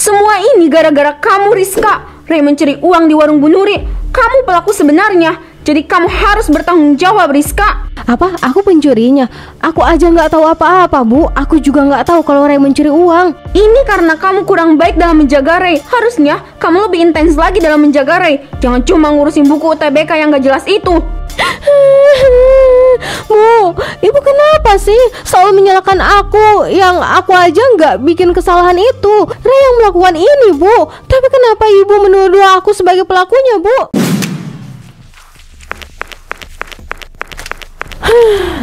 Semua ini gara-gara kamu, Rizka. Ray mencuri uang di warung Bu Nuri. Kamu pelaku sebenarnya. Jadi kamu harus bertanggung jawab, Rizka. Apa? Aku pencurinya? Aku aja nggak tahu apa-apa, Bu. Aku juga nggak tahu kalau Ray mencuri uang. Ini karena kamu kurang baik dalam menjaga Ray. Harusnya kamu lebih intens lagi dalam menjaga Ray. Jangan cuma ngurusin buku UTBK yang gak jelas itu. Bu, ibu kenapa sih selalu menyalahkan aku? Yang aku aja nggak bikin kesalahan itu. Ray yang melakukan ini, Bu. Tapi kenapa ibu menuduh aku sebagai pelakunya, Bu?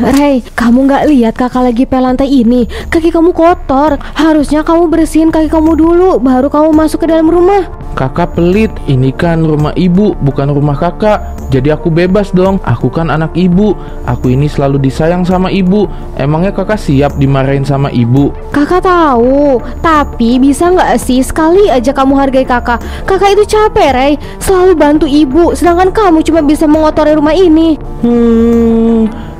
Ray, kamu nggak lihat kakak lagi pel lantai ini? Kaki kamu kotor. Harusnya kamu bersihin kaki kamu dulu, baru kamu masuk ke dalam rumah. Kakak pelit, ini kan rumah ibu, bukan rumah kakak. Jadi aku bebas dong, aku kan anak ibu. Aku ini selalu disayang sama ibu. Emangnya kakak siap dimarahin sama ibu? Kakak tahu, tapi bisa nggak sih sekali aja kamu hargai kakak? Kakak itu capek, Ray, selalu bantu ibu, sedangkan kamu cuma bisa mengotori rumah ini.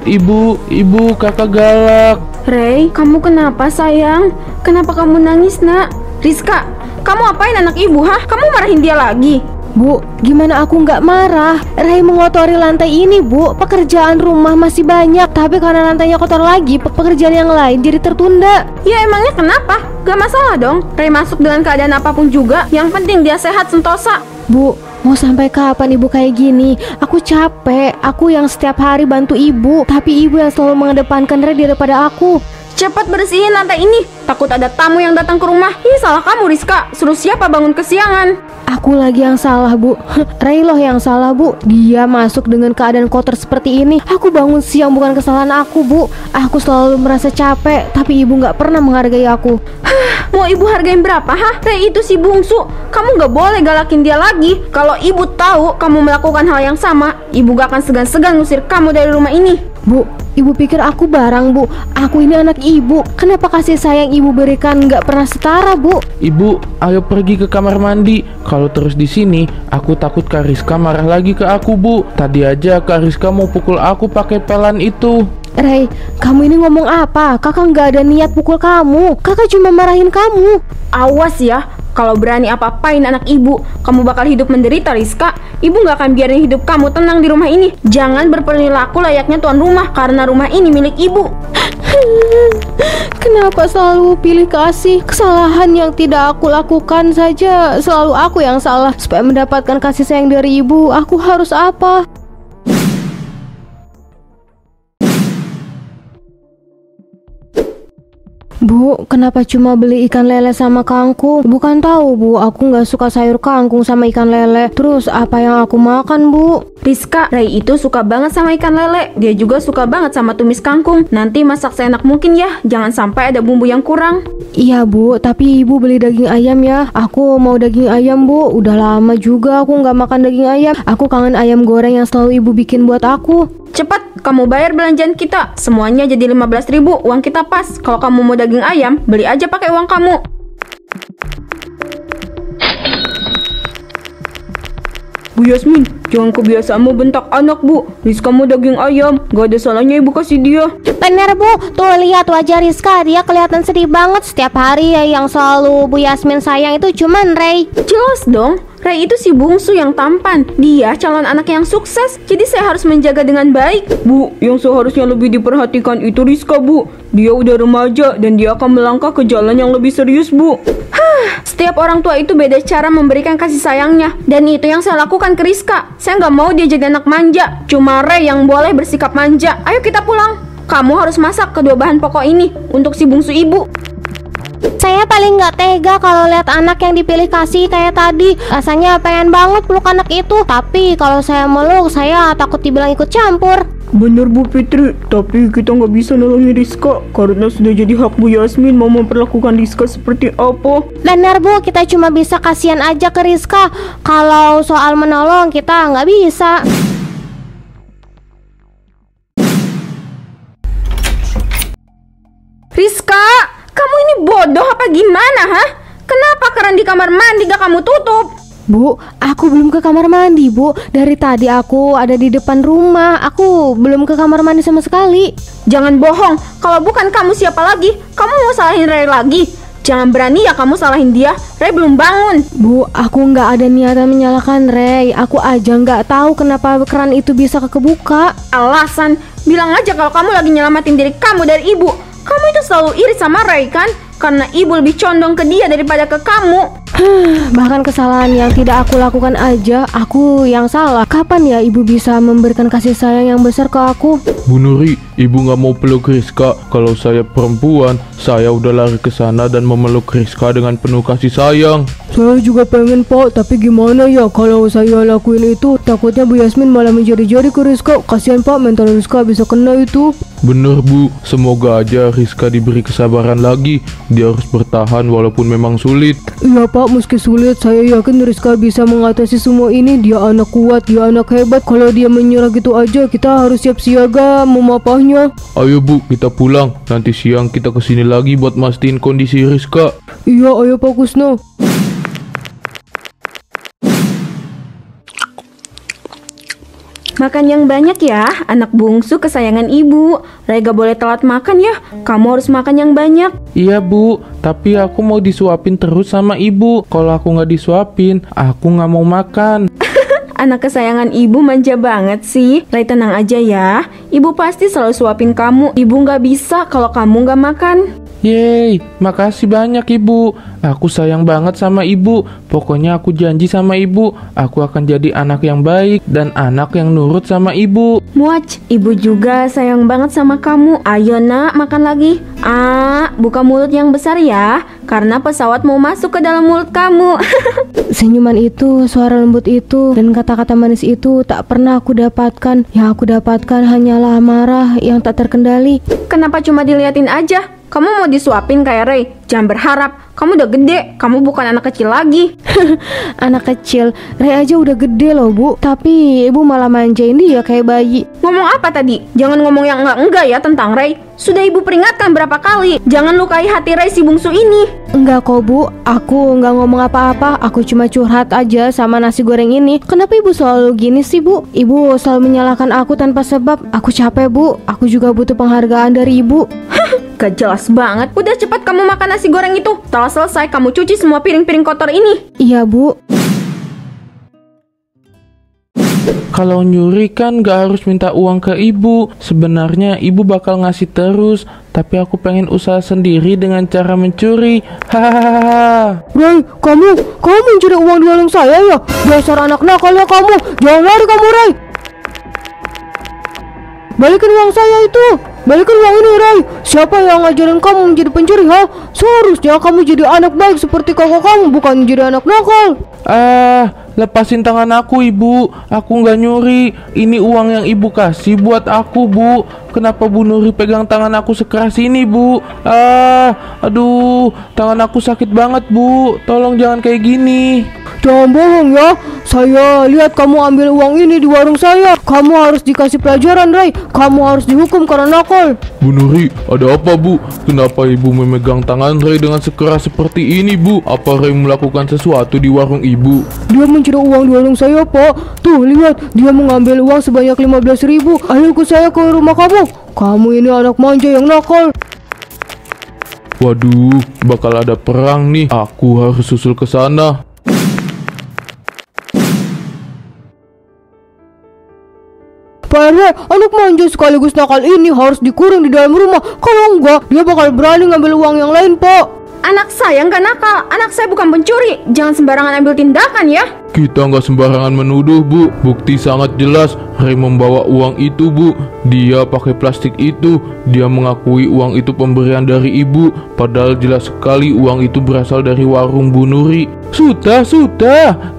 Ibu, kakak galak. Ray, kamu kenapa sayang? Kenapa kamu nangis, nak? Rizka, kamu apain anak ibu, hah? Kamu marahin dia lagi? Bu, gimana aku nggak marah? Ray mengotori lantai ini, Bu. Pekerjaan rumah masih banyak, tapi karena lantainya kotor lagi, pekerjaan yang lain jadi tertunda. Ya emangnya kenapa? Gak masalah dong. Ray masuk dengan keadaan apapun juga. Yang penting dia sehat sentosa. Bu, mau sampai kapan ibu kayak gini? Aku capek. Aku yang setiap hari bantu ibu, tapi ibu yang selalu mengedepankan Ray daripada aku. Cepat bersihin lantai ini. Takut ada tamu yang datang ke rumah. Ini salah kamu, Rizka. Suruh siapa bangun kesiangan? Aku lagi yang salah, Bu. Ray loh yang salah, Bu. Dia masuk dengan keadaan kotor seperti ini. Aku bangun siang bukan kesalahan aku, Bu. Aku selalu merasa capek, tapi ibu gak pernah menghargai aku. Mau ibu hargain berapa, hah? Ray itu si bungsu. Kamu gak boleh galakin dia lagi. Kalau ibu tahu kamu melakukan hal yang sama, ibu gak akan segan-segan ngusir kamu dari rumah ini. Bu, ibu pikir aku barang, Bu? Aku ini anak ibu. Kenapa kasih sayang ibu berikan gak pernah setara, Bu? Ibu, ayo pergi ke kamar mandi. Kalau terus di sini, aku takut Kak Rizka marah lagi ke aku, Bu. Tadi aja Kak Rizka mau pukul aku pakai pelan itu. Ray, kamu ini ngomong apa? Kakak nggak ada niat pukul kamu. Kakak cuma marahin kamu. Awas ya, kalau berani apa-apain anak ibu, kamu bakal hidup menderita, Rizka. Ibu gak akan biarin hidup kamu tenang di rumah ini. Jangan berperilaku layaknya tuan rumah, karena rumah ini milik ibu. Kenapa selalu pilih kasih? Kesalahan yang tidak aku lakukan saja selalu aku yang salah. Supaya mendapatkan kasih sayang dari ibu, aku harus apa? Bu, kenapa cuma beli ikan lele sama kangkung? Bukan tahu, Bu, aku nggak suka sayur kangkung sama ikan lele. Terus apa yang aku makan, Bu? Rizka, Ray itu suka banget sama ikan lele. Dia juga suka banget sama tumis kangkung. Nanti masak seenak mungkin ya. Jangan sampai ada bumbu yang kurang. Iya, Bu, tapi ibu beli daging ayam ya. Aku mau daging ayam, Bu. Udah lama juga aku nggak makan daging ayam. Aku kangen ayam goreng yang selalu ibu bikin buat aku. Cepat, kamu bayar belanjaan kita. Semuanya jadi 15.000, uang kita pas. Kalau kamu mau daging ayam, beli aja pakai uang kamu. Bu Yasmin, jangan kebiasaanmu bentak anak, Bu. Rizka mau daging ayam, gak ada salahnya ibu kasih dia. Bener, Bu, tuh lihat wajah Rizka. Dia kelihatan sedih banget. Setiap hari yang selalu Bu Yasmin sayang itu cuman Ray. Jelas dong, Ray itu si bungsu yang tampan. Dia calon anak yang sukses, jadi saya harus menjaga dengan baik. Bu, yang seharusnya lebih diperhatikan itu Rizka, Bu. Dia udah remaja dan dia akan melangkah ke jalan yang lebih serius, Bu. Setiap orang tua itu beda cara memberikan kasih sayangnya. Dan itu yang saya lakukan ke Rizka. Saya nggak mau dia jadi anak manja. Cuma Ray yang boleh bersikap manja. Ayo kita pulang. Kamu harus masak kedua bahan pokok ini untuk si bungsu ibu. Saya paling nggak tega kalau lihat anak yang dipilih kasih kayak tadi. Rasanya pengen banget peluk anak itu. Tapi kalau saya meluk, saya takut dibilang ikut campur. Bener Bu Fitri, tapi kita nggak bisa nolongin Rizka karena sudah jadi hak Bu Yasmin mau memperlakukan Rizka seperti apa. Benar, Bu, kita cuma bisa kasihan aja ke Rizka. Kalau soal menolong kita nggak bisa. Rizka, kamu ini bodoh apa gimana, hah? Kenapa keran di kamar mandi gak kamu tutup? Bu, aku belum ke kamar mandi, Bu. Dari tadi aku ada di depan rumah. Aku belum ke kamar mandi sama sekali. Jangan bohong. Kalau bukan kamu siapa lagi? Kamu mau salahin Ray lagi? Jangan berani ya kamu salahin dia. Ray belum bangun. Bu, aku nggak ada niatan menyalahkan Ray. Aku aja nggak tahu kenapa keran itu bisa kebuka. Alasan? Bilang aja kalau kamu lagi nyelamatin diri kamu dari ibu. Kamu itu selalu iri sama Ray kan? Karena ibu lebih condong ke dia daripada ke kamu. Bahkan kesalahan yang tidak aku lakukan aja, aku yang salah. Kapan ya ibu bisa memberikan kasih sayang yang besar ke aku? Bu Nuri, ibu nggak mau peluk Rizka. Kalau saya perempuan, saya udah lari ke sana dan memeluk Rizka dengan penuh kasih sayang. Saya juga pengen Pak, tapi gimana ya kalau saya lakuin itu? Takutnya Bu Yasmin malah menjadi-jadi ke Rizka. Kasihan Pak, mental Rizka bisa kena itu. Bener Bu, semoga aja Rizka diberi kesabaran lagi. Dia harus bertahan walaupun memang sulit. Iya Pak, meski sulit, saya yakin Rizka bisa mengatasi semua ini. Dia anak kuat, dia anak hebat. Kalau dia menyerah gitu aja, kita harus siap siaga memapahnya. Ayo Bu, kita pulang. Nanti siang kita kesini lagi buat mastiin kondisi Rizka. Iya, ayo Pak Kusno. Makan yang banyak ya, anak bungsu kesayangan ibu. Ray gak boleh telat makan ya. Kamu harus makan yang banyak. Iya Bu, tapi aku mau disuapin terus sama ibu. Kalau aku nggak disuapin, aku nggak mau makan. Anak kesayangan ibu manja banget sih. Ray tenang aja ya. Ibu pasti selalu suapin kamu. Ibu gak bisa kalau kamu gak makan. Yeay, makasih banyak ibu. Aku sayang banget sama ibu. Pokoknya aku janji sama ibu, aku akan jadi anak yang baik dan anak yang nurut sama ibu. Muach, ibu juga sayang banget sama kamu. Ayo nak, makan lagi. Buka mulut yang besar ya, karena pesawat mau masuk ke dalam mulut kamu. Senyuman itu, suara lembut itu, dan kata-kata manis itu tak pernah aku dapatkan. Yang aku dapatkan hanyalah amarah yang tak terkendali. Kenapa cuma diliatin aja? Kamu mau disuapin kayak Ray? Jangan berharap, kamu udah gede, kamu bukan anak kecil lagi. Anak kecil, Ray aja udah gede loh Bu. Tapi ibu malah manjain dia kayak bayi. Ngomong apa tadi? Jangan ngomong yang enggak-enggak ya tentang Ray. Sudah ibu peringatkan berapa kali. Jangan lukai hati Ray si bungsu ini. Enggak kok Bu, aku enggak ngomong apa-apa. Aku cuma curhat aja sama nasi goreng ini. Kenapa ibu selalu gini sih Bu? Ibu selalu menyalahkan aku tanpa sebab. Aku capek Bu, aku juga butuh penghargaan dari ibu. Gak jelas banget. Udah cepat kamu makan nasi goreng itu. Setelah selesai kamu cuci semua piring-piring kotor ini. Iya Bu. Kalau nyuri kan gak harus minta uang ke ibu. Sebenarnya ibu bakal ngasih terus, tapi aku pengen usaha sendiri dengan cara mencuri. Hahaha. Ray, kamu mencuri uang di warung saya ya? Dasar anak nakal ya kamu. Jangan lari kamu Ray. Balikin uang saya itu. Balikin uang ini Ray. Siapa yang ngajarin kamu menjadi pencuri ha? Seharusnya kamu jadi anak baik seperti kakak kamu, bukan jadi anak nakal. Lepasin tangan aku ibu. Aku nggak nyuri. Ini uang yang ibu kasih buat aku Bu. Kenapa Bu Nuri pegang tangan aku sekeras ini Bu? Aduh, tangan aku sakit banget Bu. Tolong jangan kayak gini. Jangan bohong ya. Saya lihat kamu ambil uang ini di warung saya. Kamu harus dikasih pelajaran Ray. Kamu harus dihukum karena nakal. Bu Nuri, ada apa Bu? Kenapa ibu memegang tangan Ray dengan sekeras seperti ini Bu? Apa Ray melakukan sesuatu di warung ibu? Dia mencuri uang di warung saya Pak. Tuh lihat, dia mengambil uang sebanyak 15.000. Ayo ikut saya ke rumah kamu. Kamu ini anak manja yang nakal. Waduh, bakal ada perang nih. Aku harus susul ke sana. Pak RW, anak manja sekaligus nakal ini harus dikurung di dalam rumah. Kalau enggak, dia bakal berani ngambil uang yang lain Pak. Anak saya nggak nakal. Anak saya bukan pencuri. Jangan sembarangan ambil tindakan ya. Kita nggak sembarangan menuduh Bu. Bukti sangat jelas Ray membawa uang itu Bu. Dia pakai plastik itu. Dia mengakui uang itu pemberian dari ibu. Padahal jelas sekali uang itu berasal dari warung Bu Nuri. Sudah.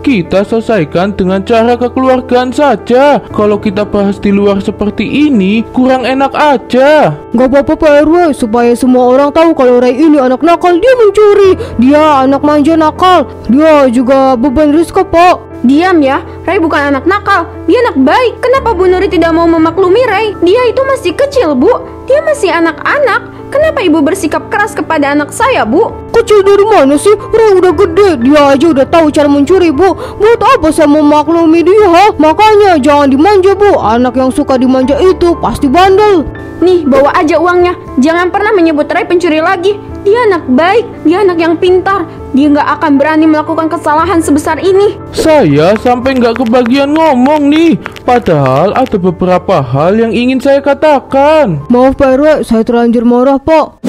Kita selesaikan dengan cara kekeluargaan saja. Kalau kita bahas di luar seperti ini, kurang enak aja. Gak apa-apa Pak RW, supaya semua orang tahu kalau Ray ini anak nakal. Dia mencuri. Dia anak manja nakal. Dia juga beban Rizka Pak. Diam ya, Ray bukan anak nakal. Dia anak baik. Kenapa Bu Nuri tidak mau memaklumi Ray? Dia itu masih kecil Bu. Dia masih anak-anak. Kenapa ibu bersikap keras kepada anak saya Bu? Kecil dari mana sih? Ray udah gede. Dia aja udah tahu cara mencuri Bu. Buat apa saya memaklumi dia ha? Makanya jangan dimanja Bu. Anak yang suka dimanja itu pasti bandel. Nih bawa aja uangnya. Jangan pernah menyebut Ray pencuri lagi. Dia anak baik, dia anak yang pintar. Dia nggak akan berani melakukan kesalahan sebesar ini. Saya sampai nggak kebagian ngomong nih. Padahal ada beberapa hal yang ingin saya katakan. Maaf Pak RW, saya terlanjur marah Pak.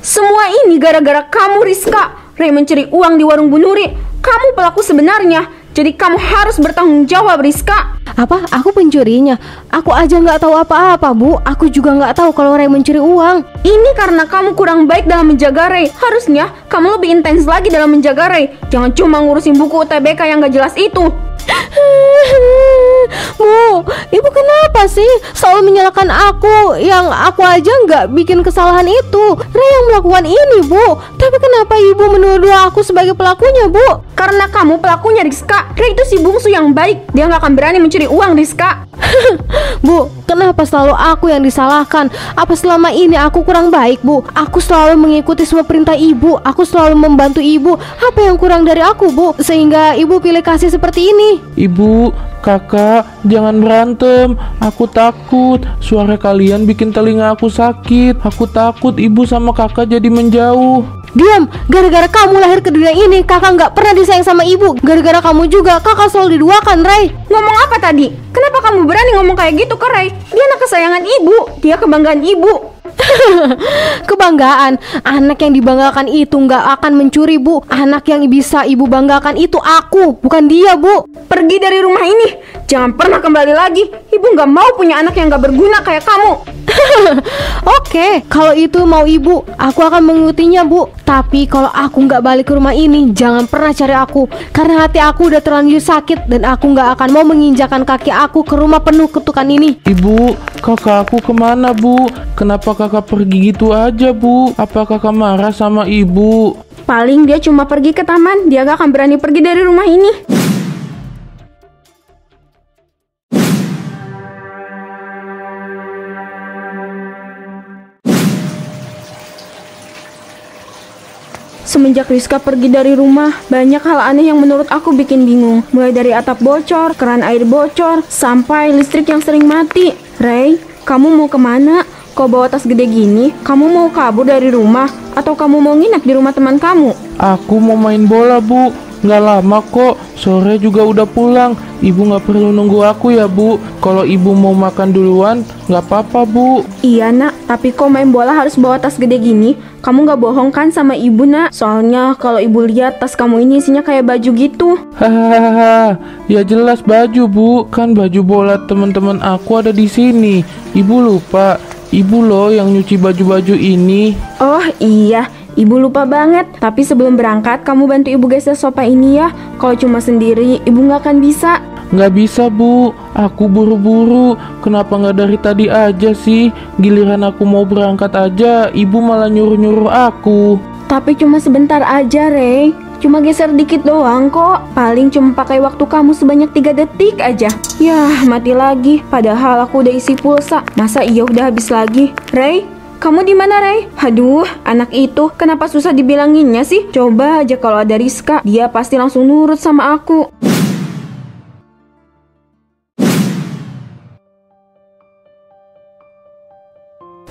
Semua ini gara-gara kamu, Rizka. Ray mencuri uang di warung Bu Nuri. Kamu pelaku sebenarnya. Jadi kamu harus bertanggung jawab, Rizka. Apa? Aku pencurinya? Aku aja nggak tahu apa-apa, Bu. Aku juga nggak tahu kalau Ray mencuri uang. Ini karena kamu kurang baik dalam menjaga Ray. Harusnya kamu lebih intens lagi dalam menjaga Ray. Jangan cuma ngurusin buku UTBK yang gak jelas itu. Bu, ibu kenapa sih selalu menyalahkan aku yang aku aja nggak bikin kesalahan itu? Ray yang melakukan ini, Bu. Tapi kenapa ibu menuduh aku sebagai pelakunya, Bu? Karena kamu pelakunya, Rizka. Ray itu si bungsu yang baik. Dia gak akan berani mencuri uang, Rizka. Bu, kenapa selalu aku yang disalahkan? Apa selama ini aku kurang baik, Bu? Aku selalu mengikuti semua perintah ibu. Aku selalu membantu ibu. Apa yang kurang dari aku, Bu? Sehingga ibu pilih kasih seperti ini. Ibu, kakak, jangan berantem. Aku takut. Suara kalian bikin telinga aku sakit. Aku takut ibu sama kakak jadi menjauh. Diam, gara-gara kamu lahir ke dunia ini, kakak nggak pernah disayang sama ibu. Gara-gara kamu juga, kakak selalu diduakan, Ray. Ngomong apa tadi? Kenapa kamu berani ngomong kayak gitu ke Ray? Dia anak kesayangan ibu. Dia kebanggaan ibu. Kebanggaan, anak yang dibanggakan itu nggak akan mencuri, Bu. Anak yang bisa ibu banggakan itu aku, bukan dia, Bu. Pergi dari rumah ini. Jangan pernah kembali lagi. Ibu nggak mau punya anak yang nggak berguna kayak kamu. Oke, kalau itu mau ibu, aku akan mengikutinya, Bu. Tapi kalau aku nggak balik ke rumah ini, jangan pernah cari aku. Karena hati aku udah terlanjur sakit dan aku nggak akan mau menginjakan kaki aku ke rumah penuh kutukan ini. Ibu, kakak aku kemana, Bu? Kenapa kakak pergi gitu aja, Bu? Apa kakak marah sama ibu? Paling dia cuma pergi ke taman. Dia gak akan berani pergi dari rumah ini. Semenjak Rizka pergi dari rumah, banyak hal aneh yang menurut aku bikin bingung. Mulai dari atap bocor, keran air bocor, sampai listrik yang sering mati. Ray, kamu mau kemana? Kau bawa tas gede gini? Kamu mau kabur dari rumah? Atau kamu mau nginep di rumah teman kamu? Aku mau main bola, Bu. Nggak lama kok, sore juga udah pulang. Ibu nggak perlu nunggu aku ya, Bu. Kalau ibu mau makan duluan, nggak apa-apa, Bu. Iya nak, tapi kok main bola harus bawa tas gede gini? Kamu nggak bohong kan sama ibu nak? Soalnya kalau ibu lihat tas kamu ini isinya kayak baju gitu. Hahaha, ya jelas baju, Bu. Kan baju bola teman-teman aku ada di sini. Ibu lupa, ibu loh yang nyuci baju-baju ini. Oh iya, ibu lupa banget. Tapi sebelum berangkat, kamu bantu ibu geser sofa ini ya. Kalau cuma sendiri, ibu nggak akan bisa. Nggak bisa, Bu. Aku buru-buru. Kenapa nggak dari tadi aja sih? Giliran aku mau berangkat aja, ibu malah nyuruh-nyuruh aku. Tapi cuma sebentar aja, Ray. Cuma geser dikit doang kok. Paling cuma pakai waktu kamu sebanyak 3 detik aja. Yah, mati lagi. Padahal aku udah isi pulsa. Masa iya udah habis lagi? Ray? Kamu di mana, Ray? Aduh, anak itu kenapa susah dibilanginnya sih? Coba aja kalau ada Rizka, dia pasti langsung nurut sama aku.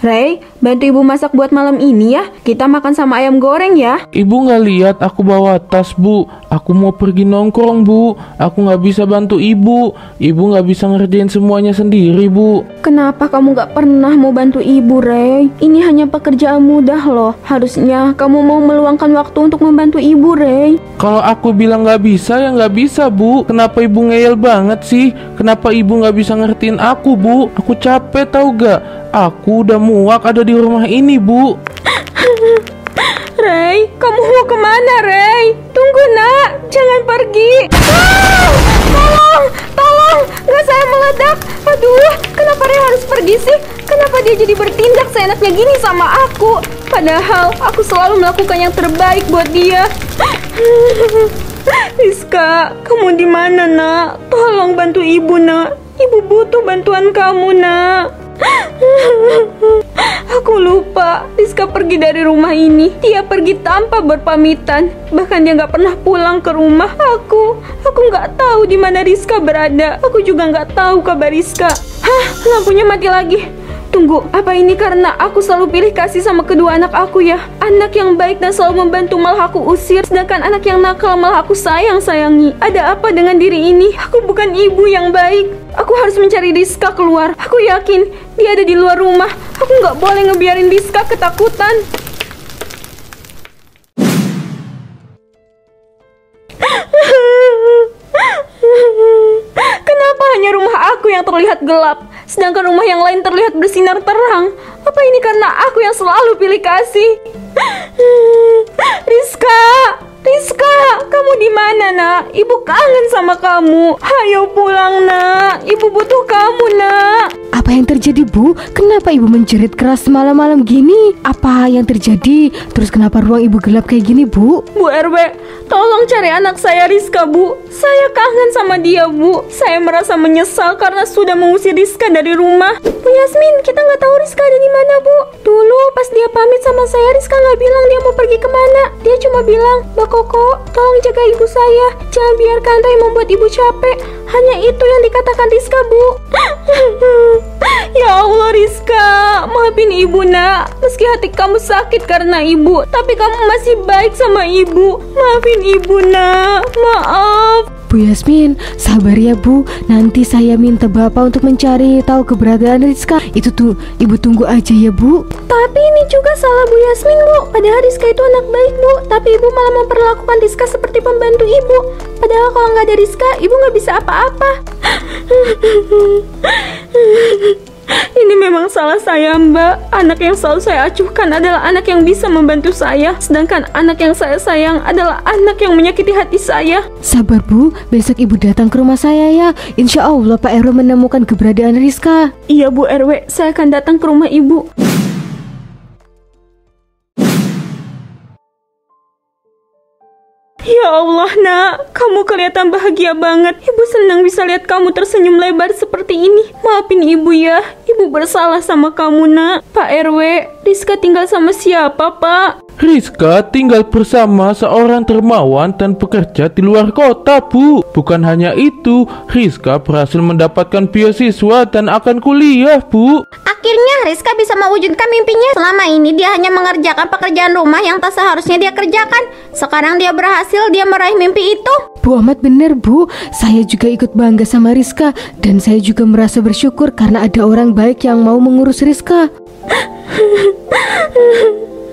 Ray, bantu ibu masak buat malam ini ya. Kita makan sama ayam goreng ya. Ibu nggak lihat aku bawa tas, Bu. Aku mau pergi nongkrong, Bu. Aku nggak bisa bantu ibu. Ibu nggak bisa ngerjain semuanya sendiri, Bu. Kenapa kamu nggak pernah mau bantu ibu, Ray? Ini hanya pekerjaan mudah loh. Harusnya kamu mau meluangkan waktu untuk membantu ibu, Ray. Kalau aku bilang nggak bisa, ya nggak bisa, Bu. Kenapa ibu ngeyel banget sih? Kenapa ibu nggak bisa ngertiin aku, Bu? Aku capek tau gak? Aku udah muak ada di rumah ini, Bu. Ray, kamu mau kemana, Ray? Tunggu nak, jangan pergi. Tolong, gas saya meledak. Aduh, kenapa Ray harus pergi sih? Kenapa dia jadi bertindak seenaknya gini sama aku? Padahal aku selalu melakukan yang terbaik buat dia. Rizka, kamu di mana, nak? Tolong bantu ibu, nak. Ibu butuh bantuan kamu, nak. Aku lupa Pak, Rizka pergi dari rumah ini. Dia pergi tanpa berpamitan. Bahkan dia nggak pernah pulang ke rumah. Aku nggak tahu di mana Rizka berada. Aku juga nggak tahu kabar Rizka. Hah, lampunya mati lagi. Tunggu, apa ini karena aku selalu pilih kasih sama kedua anak aku ya? Anak yang baik dan selalu membantu malah aku usir, sedangkan anak yang nakal malah aku sayangi. Ada apa dengan diri ini? Aku bukan ibu yang baik. Aku harus mencari Rizka keluar. Aku yakin dia ada di luar rumah. Aku nggak boleh ngebiarin Rizka ketakutan. Kenapa hanya rumah aku yang terlihat gelap, sedangkan rumah yang lain terlihat bersinar terang? Apa ini karena aku yang selalu pilih kasih? Rizka, kamu di mana, Nak? Ibu kangen sama kamu. Hayo pulang, Nak. Ibu butuh kamu, Nak. Apa yang terjadi, Bu? Kenapa Ibu menjerit keras malam-malam gini? Apa yang terjadi? Terus kenapa ruang Ibu gelap kayak gini, Bu? Bu RW, tolong cari anak saya Rizka, Bu. Saya kangen sama dia, Bu. Saya merasa menyesal karena sudah mengusir Rizka dari rumah. Bu Yasmin, kita nggak tahu Rizka ada di mana, Bu. Dulu pas dia pamit sama saya, Rizka nggak bilang dia mau pergi kemana. Dia cuma bilang, Mbak Koko, tolong jaga ibu saya. Jangan biarkan Ray membuat ibu capek. Hanya itu yang dikatakan Rizka, Bu. Ya Allah, Rizka, maafin ibu, Nak. Meski hati kamu sakit karena ibu, tapi kamu masih baik sama ibu. Maafin ibu, Nak. Maaf. Bu Yasmin, sabar ya Bu. Nanti saya minta Bapak untuk mencari tahu keberadaan Rizka. Itu tuh, Ibu tunggu aja ya, Bu. Tapi ini juga salah Bu Yasmin, Bu. Padahal Rizka itu anak baik, Bu. Tapi ibu malah memperlakukan Rizka seperti pembantu ibu. Padahal kalau nggak ada Rizka, ibu nggak bisa apa-apa. Ini memang salah saya, Mbak. Anak yang selalu saya acuhkan adalah anak yang bisa membantu saya, sedangkan anak yang saya sayang adalah anak yang menyakiti hati saya. Sabar Bu, besok Ibu datang ke rumah saya ya. Insya Allah Pak RW menemukan keberadaan Rizka. Iya Bu RW, saya akan datang ke rumah Ibu. Ya Allah, Nak, kamu kelihatan bahagia banget. Ibu senang bisa lihat kamu tersenyum lebar seperti ini. Maafin ibu ya, ibu bersalah sama kamu, Nak. Pak RW, Rizka tinggal sama siapa, Pak? Rizka tinggal bersama seorang dermawan dan bekerja di luar kota, Bu. Bukan hanya itu, Rizka berhasil mendapatkan beasiswa dan akan kuliah, Bu. Akhirnya Rizka bisa mewujudkan mimpinya. Selama ini dia hanya mengerjakan pekerjaan rumah yang tak seharusnya dia kerjakan. Sekarang dia berhasil, dia meraih mimpi itu. Bu Ahmad bener Bu, saya juga ikut bangga sama Rizka. Dan saya juga merasa bersyukur karena ada orang baik yang mau mengurus Rizka.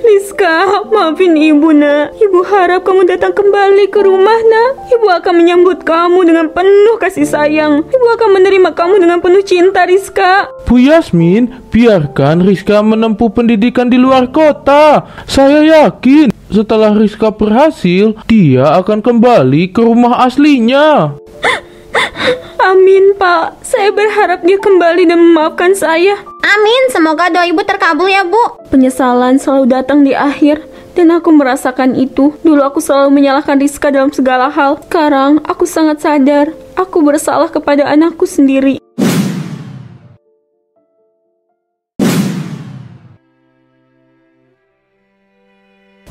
Rizka, maafin ibu, Nak. Ibu harap kamu datang kembali ke rumah, Nak. Ibu akan menyambut kamu dengan penuh kasih sayang. Ibu akan menerima kamu dengan penuh cinta, Rizka. Bu Yasmin, biarkan Rizka menempuh pendidikan di luar kota. Saya yakin setelah Rizka berhasil, dia akan kembali ke rumah aslinya. Amin, Pak. Saya berharap dia kembali dan memaafkan saya. Amin, semoga doa ibu terkabul ya Bu. Penyesalan selalu datang di akhir, dan aku merasakan itu. Dulu aku selalu menyalahkan Rizka dalam segala hal. Sekarang aku sangat sadar, aku bersalah kepada anakku sendiri.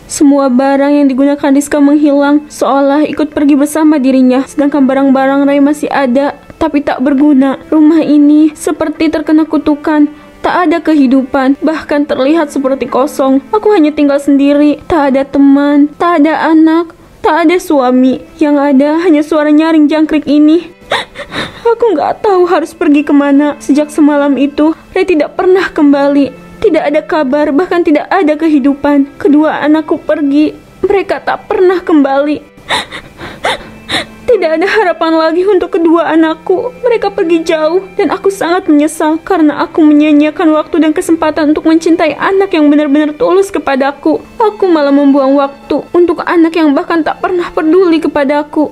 Semua barang yang digunakan Rizka menghilang, seolah ikut pergi bersama dirinya. Sedangkan barang-barang Ray masih ada, tapi tak berguna. Rumah ini seperti terkena kutukan. Tak ada kehidupan, bahkan terlihat seperti kosong. Aku hanya tinggal sendiri, tak ada teman, tak ada anak, tak ada suami. Yang ada hanya suara nyaring jangkrik ini. Aku nggak tahu harus pergi kemana. Sejak semalam itu, Ray tidak pernah kembali. Tidak ada kabar, bahkan tidak ada kehidupan. Kedua anakku pergi, mereka tak pernah kembali. Tidak ada harapan lagi untuk kedua anakku. Mereka pergi jauh, dan aku sangat menyesal karena aku menyia-nyiakan waktu dan kesempatan untuk mencintai anak yang benar-benar tulus kepadaku. Aku malah membuang waktu untuk anak yang bahkan tak pernah peduli kepadaku.